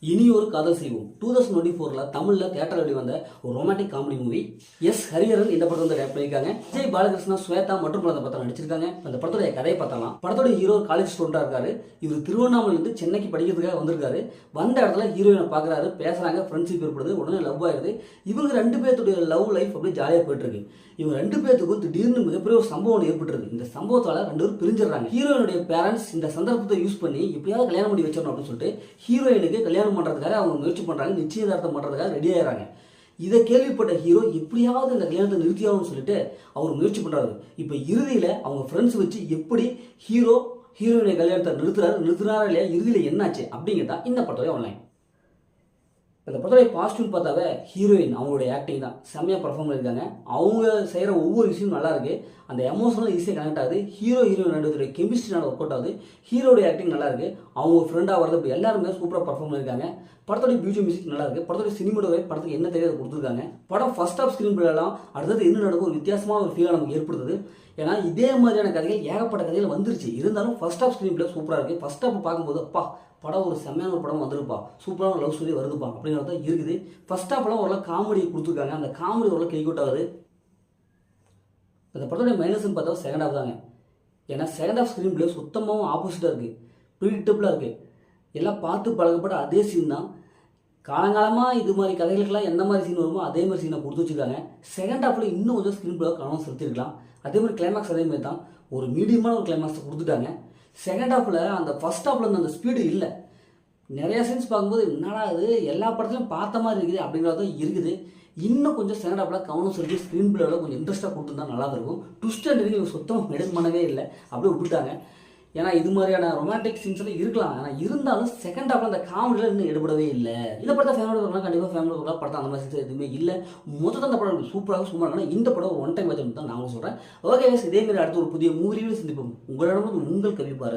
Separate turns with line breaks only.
இனி ஒரு காதல் செய்வோம் 2024 தமிழில் தியேட்டர் வெளிவந்த ஒரு romantic comedy movie. S Hariharan இந்த படத்தை வந்து டேரக்ட் பண்ணியிருக்காங்க. விஜய் பாலகிருஷ்ணா, ஸ்வேதா மற்றும் பல படம் நடிச்சிருக்காங்க. அந்த படத்துடைய கதையை பார்த்தலாம். படத்தோட ஹீரோ காலேஜ் ஸ்டூடெண்டாக இருக்காரு. இவர் திருவண்ணாமலையிலிருந்து சென்னைக்கு படிக்கிறதுக்காக வந்திருக்காரு. வந்த இடத்துல ஹீரோயினை பார்க்குறாரு, பேசுறாங்க, ஃப்ரெண்ட்ஷிப் ஏற்படுது, உடனே லவ் ஆயிடுது. இவங்க ரெண்டு பேர்த்துடைய லவ் லைஃப் அப்படியே ஜாலியாக போயிட்டு இருக்கு. இவங்க ரெண்டு பேர்த்துக்கும் திடீர்னு மிகப்பெரிய ஒரு சம்பவம் ஏற்பட்டுருக்கு. இந்த சம்பவத்தால் ரெண்டு பேரும் பிரிஞ்சிடறாங்க. ஹீரோயினுடைய பேரண்ட்ஸ் இந்த சந்தர்ப்பத்தை யூஸ் பண்ணி எப்படியாவது கல்யாணம் பண்ணி வச்சிடணும் அப்படின்னு சொல்லிட்டு ஹீரோயினுக்கு கல்யாணம் பண்ணுறதுக்காக அவங்க முயற்சி பண்ணுறாங்க. நிச்சயதார்த்தம் பண்ணுறதுக்காக ரெடி ஆகிறாங்க. இதை கேள்விப்பட்ட ஹீரோ எப்படியாவது இந்த கல்யாணத்தை நிறுத்தியாகணும்னு சொல்லிட்டு அவர் முயற்சி பண்ணுறாரு. இப்போ இறுதியில் அவங்க ஃப்ரெண்ட்ஸ் வச்சு எப்படி ஹீரோயினை கல்யாணத்தை நிறுத்துறாரா இல்லையா, இறுதியில் என்னாச்சு அப்படிங்கிறதா இந்த படத்தோட ஆன்லைன். இந்த படத்தோடைய பாசிட்டிவ் பார்த்தாவே ஹீரோயின் அவங்களுடைய ஆக்டிங் தான் செம்மையாக பர்ஃபார்ம் பண்ணியிருக்காங்க. அவங்க செய்கிற ஒவ்வொரு விஷயமும் நல்லா இருக்கு. அந்த எமோஷனல் ஈஸியாக கனெக்ட் ஆகுது. ஹீரோயின் ரெண்டு கெமிஸ்ட்ரி நல்லா ஒர்க் அவுட் ஆகுது. ஹீரோடைய ஆக்டிங் நல்லா இருக்கு. அவங்க ஃப்ரெண்டாக வரது இப்படி எல்லாருமே சூப்பராக பர்ஃபார்ம் பண்ணியிருக்காங்க. படத்தோடைய பியூட்டி மியூசிக் நல்லா இருக்கு. படத்தோடைய சினிமாட்டோகிராஃபி படத்துக்கு என்ன தேவையை கொடுத்துருக்காங்க. படம் ஃபர்ஸ்ட் ஆஃப் ஸ்க்ரீன் பிளேலாம் அடுத்தது என்ன நடக்கும் ஒரு வித்தியாசமான ஒரு ஃபீலாக நமக்கு ஏற்படுத்துது. ஏன்னா இதே மாதிரியான கதைகள் ஏகப்பட்ட கதைகள் வந்துருச்சு. இருந்தாலும் ஃபர்ஸ்ட் ஆஃப் ஸ்க்ரீன் பிளே சூப்பராக இருக்குது. ஃபர்ஸ்ட் ஆஃப் பார்க்கும்போது அப்பா படம் ஒரு செம்மையான ஒரு படம் வந்துருப்பா, சூப்பரான லவ் ஸ்டோரி வருதுப்பா அப்படிங்கிறது தான் இருக்குது. ஃபர்ஸ்ட் ஆஃப்லாம் ஓரளவு காமெடி கொடுத்துருக்காங்க. அந்த காமெடி ஓரளவு கை அவுட் ஆகுது. இந்த படத்தோடைய மைனஸ்ன்னு பார்த்தா செகண்ட் ஆஃப் தாங்க. ஏன்னா செகண்ட் ஆஃப் ஸ்க்ரீன் பிளே சுத்தமாகவும் ஆப்போசிட்டாக இருக்குது, ப்ரிடிக்டபிளாக இருக்குது. எல்லாம் பார்த்து பழகப்பட்ட அதே சீன் தான். காலங்காலமாக இது மாதிரி கதைகளுக்கெல்லாம் எந்த மாதிரி சீன் வருமோ அதே மாதிரி சீனை கொடுத்து வச்சுருக்காங்க. செகண்ட் ஹாஃபில் இன்னும் கொஞ்சம் ஸ்க்ரீன் பிளே கவனம் செலுத்திருக்கலாம். அதே மாதிரி கிளைமேக்ஸ் அதே மாதிரி தான் ஒரு மீடியமான ஒரு கிளைமேக்ஸை கொடுத்துட்டாங்க. செகண்ட் ஹாஃபில் அந்த ஃபர்ஸ்ட் ஹாஃபில் இருந்த அந்த ஸ்பீடு இல்லை. நிறையா சீன்ஸ் பார்க்கும்போது என்னடா அது எல்லா படத்துலையும் பார்த்த மாதிரி இருக்குது அப்படிங்கிறது தான் இருக்குது. இன்னும் கொஞ்சம் செகண்ட் ஹாஃபில் கவனம் செலுத்தி ஸ்க்ரீன் பிளேவில் கொஞ்சம் இன்ட்ரெஸ்ட்டாக கொடுத்துருந்தா நல்லா இருக்கும். ட்விஸ்ட் அண்ட் இவங்க சுத்தமாக மெடிட் பண்ணவே இல்லை, அப்படியே விட்டுட்டாங்க. ஏன்னா இது மாதிரியான ரொமான்டிக் சீன்ஸ்லாம் இருக்கலாம். ஆனால் இருந்தாலும் செகண்ட் ஹாஃபில் அந்த காமெடியில் இன்னும் எடுபடவே இல்லை. இந்த படத்தை ஃபேமிலி வரலாம், கண்டிப்பாக ஃபேமிலி வரலாம். படத்தை அந்த மாதிரி சீன்ஸ் எதுவுமே இல்லை. மொத்தத்தில் அந்த படம் சூப்பராக சும்மா இந்த படம் ஒரு ஒன் டைம் வச்சு தான் நாங்கள் சொல்கிறேன். ஓகே, இதேமாதிரி அடுத்த ஒரு புதிய மூவி ரிவ்யூ சந்திப்போம். உங்களிடம் உங்கள் கவி பாரு.